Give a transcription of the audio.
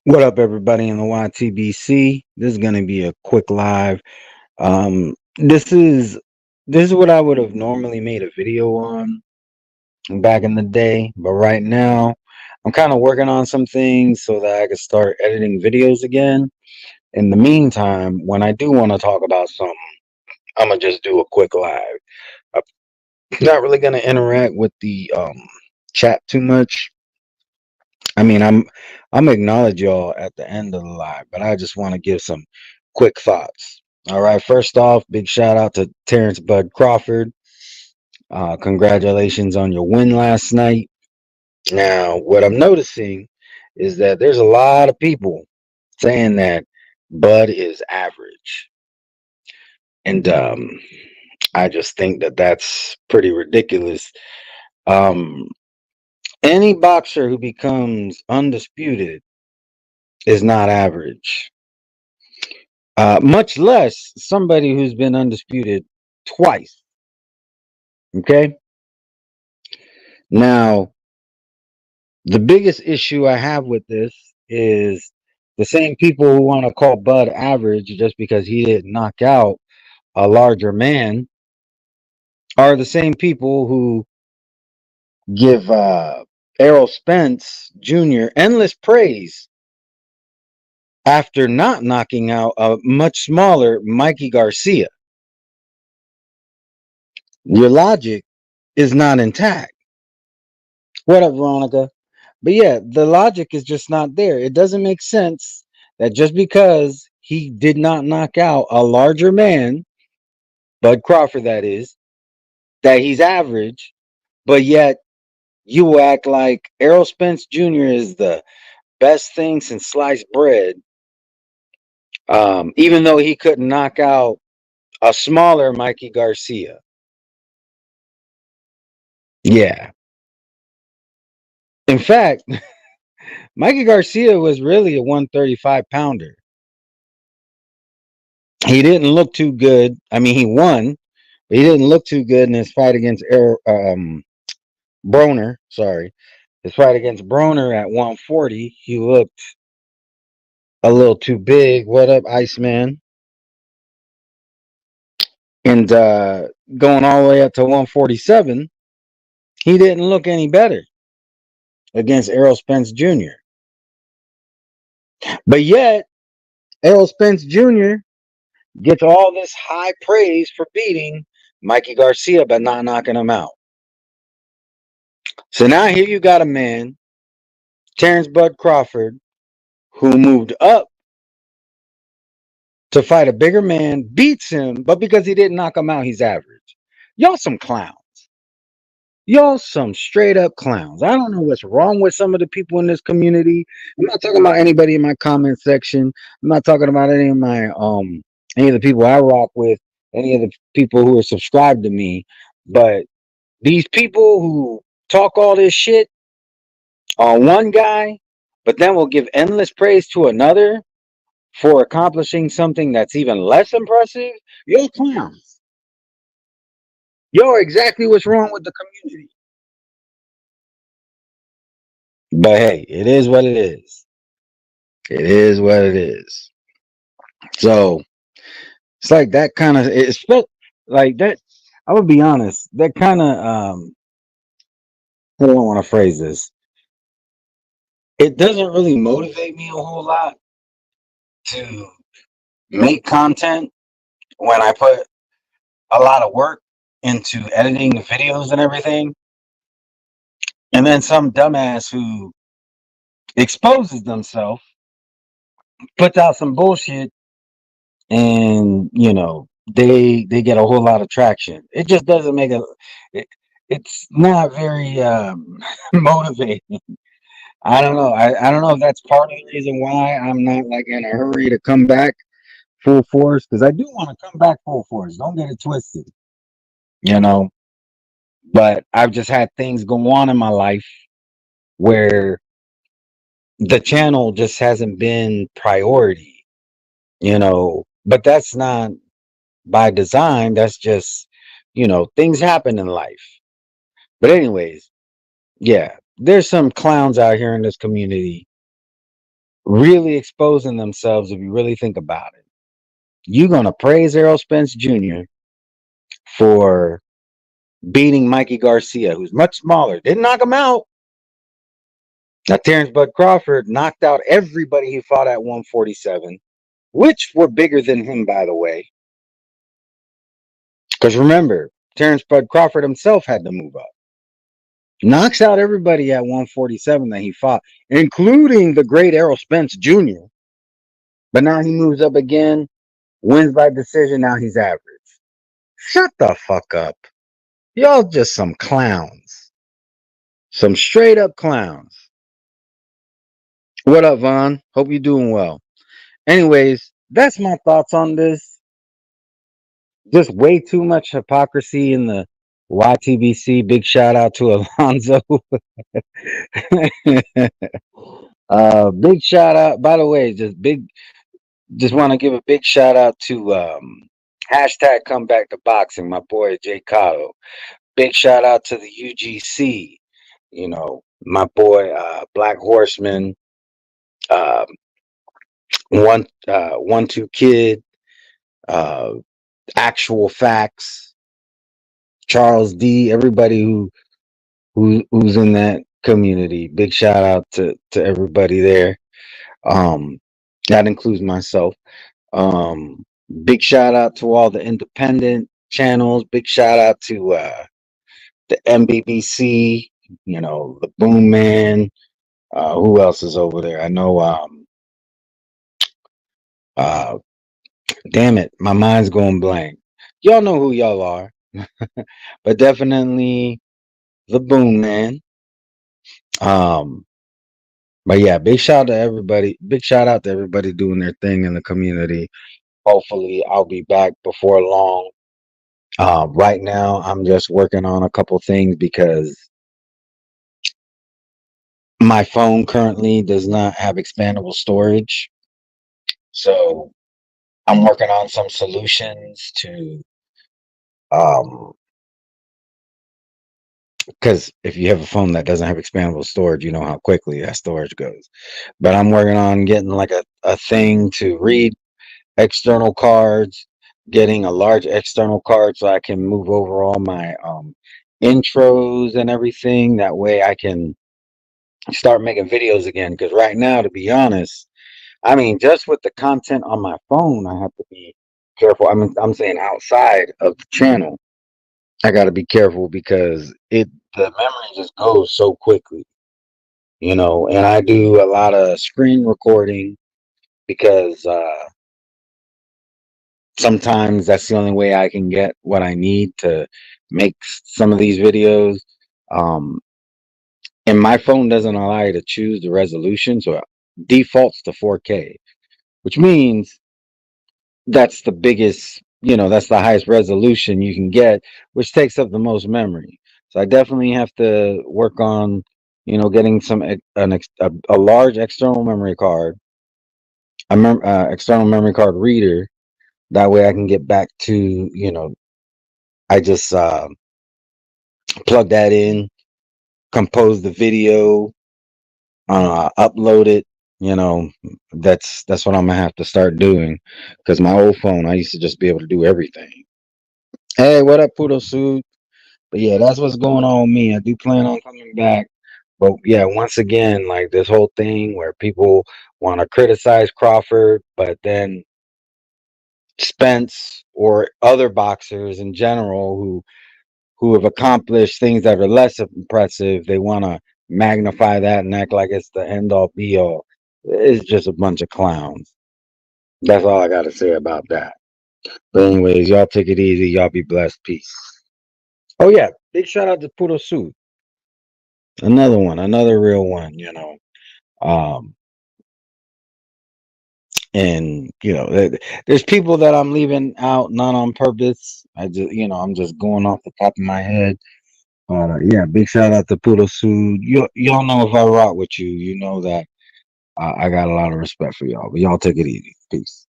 What up, everybody in the YTBC? This is gonna be a quick live. Um, this is this is what I would have normally made a video on back in the day, but right now I'm kind of working on some things so that I can start editing videos again. In the meantime, when I do want to talk about something, I'm gonna just do a quick live. I'm not really gonna interact with the chat too much. I mean, I'm gonna acknowledge y'all at the end of the live, but I just want to give some quick thoughts. All right, first off, big shout out to Terrence Bud Crawford. Congratulations on your win last night. Now, what I'm noticing is that there's a lot of people saying that Bud is average, and I just think that that's pretty ridiculous. Um, any boxer who becomes undisputed is not average. Much less somebody who's been undisputed twice. Okay. Now, the biggest issue I have with this is the same people who want to call Bud average just because he didn't knock out a larger man are the same people who give Errol Spence Jr. endless praise after not knocking out a much smaller Mikey Garcia. Your logic is not intact. What up, Veronica? But yeah, the logic is just not there. It doesn't make sense that just because he did not knock out a larger man, Bud Crawford, that he's average, but yet you will act like Errol Spence Jr. is the best thing since sliced bread, even though he couldn't knock out a smaller Mikey Garcia. Yeah. In fact, Mikey Garcia was really a 135 pounder. He didn't look too good. I mean, he won, but he didn't look too good in his fight against Broner. Sorry. His fight against Broner at 140, he looked a little too big. What up, Iceman? And going all the way up to 147, he didn't look any better against Errol Spence Jr. But yet, Errol Spence Jr. gets all this high praise for beating Mikey Garcia but not knocking him out. So now here you got a man, Terrence Bud Crawford, who moved up to fight a bigger man, beats him, but because he didn't knock him out, he's average. Y'all some clowns. Y'all some straight up clowns. I don't know what's wrong with some of the people in this community. I'm not talking about anybody in my comment section. I'm not talking about any of the people I rock with, any of the people who are subscribed to me. But these people who talk all this shit on one guy, but then will give endless praise to another for accomplishing something that's even less impressive, you're clowns. You're exactly what's wrong with the community. But hey, it is what it is. It is what it is. So it's like that kind of it's like that. I would be honest. That kind of I don't want to phrase this. It doesn't really motivate me a whole lot to make content when I put a lot of work into editing the videos and everything. And then some dumbass who exposes themselves, puts out some bullshit, and they get a whole lot of traction. It just doesn't make it, it's not very motivating. I don't know. I don't know if that's part of the reason why I'm not like in a hurry to come back full force, because I do want to come back full force. Don't get it twisted, you know. But I've just had things go on in my life where the channel just hasn't been priority, but that's not by design. That's just, things happen in life. But anyways, yeah, there's some clowns out here in this community really exposing themselves if you really think about it. You're gonna praise Errol Spence Jr. for beating Mikey Garcia, who's much smaller. Didn't knock him out. Now Terrence Bud Crawford knocked out everybody he fought at 147, which were bigger than him, by the way. Because remember, Terrence Bud Crawford himself had to move up. Knocks out everybody at 147 that he fought, including the great Errol Spence Jr. But now he moves up again, wins by decision. Now he's average. Shut the fuck up. Y'all just some clowns. Some straight up clowns. What up, Vaughn? Hope you're doing well. Anyways, that's my thoughts on this. Just way too much hypocrisy in the YTBC. Big shout out to Alonzo. Big shout out. By the way, just want to give a big shout out to hashtag come back to boxing, my boy Jay Cotto. Big shout out to the UGC, you know, my boy Black Horseman, uh, 1-2 Kid, uh, Actual Facts, Charles D, everybody who's in that community. Big shout out to everybody there. That includes myself. Big shout out to all the independent channels. Big shout out to the MBBC, you know, the Boom Man. Who else is over there? I know damn it, my mind's going blank. Y'all know who y'all are. But definitely the Boom Man. But yeah, big shout to everybody. Big shout out to everybody doing their thing in the community. Hopefully I'll be back before long. Right now I'm just working on a couple things because my phone currently does not have expandable storage. So I'm working on some solutions to because if you have a phone that doesn't have expandable storage, you know how quickly that storage goes. But I'm working on getting like a thing to read external cards, getting a large external card so I can move over all my intros and everything. That way I can start making videos again. Because right now, to be honest, I mean, just with the content on my phone, I have to be careful. I mean, I'm saying outside of the channel, I got to be careful because the memory just goes so quickly, you know. And I do a lot of screen recording because sometimes that's the only way I can get what I need to make some of these videos. Um, and my phone doesn't allow you to choose the resolution, so it defaults to 4K, which means that's the biggest, you know, that's the highest resolution you can get, which takes up the most memory. So I definitely have to work on, you know, getting a large external memory card, external memory card reader. That way I can get back to, you know, I just plug that in, compose the video, upload it. You know, that's what I'm gonna have to start doing because my old phone, I used to just be able to do everything. Hey, what up, Poodle Suit? But yeah, that's what's going on with me. I do plan on coming back. But yeah, once again, like this whole thing where people want to criticize Crawford, but then Spence or other boxers in general who have accomplished things that are less impressive, they want to magnify that and act like it's the end all be all. It's just a bunch of clowns. That's all I got to say about that. But anyways, y'all take it easy. Y'all be blessed. Peace. Oh yeah, big shout out to Poodle Suit. Another one, another real one, you know. Um, and you know, there's people that I'm leaving out not on purpose. I just, you know, I'm just going off the top of my head. Yeah, big shout out to Poodle Suit. Y'all know if I rock with you, you know that I got a lot of respect for y'all. But y'all take it easy. Peace.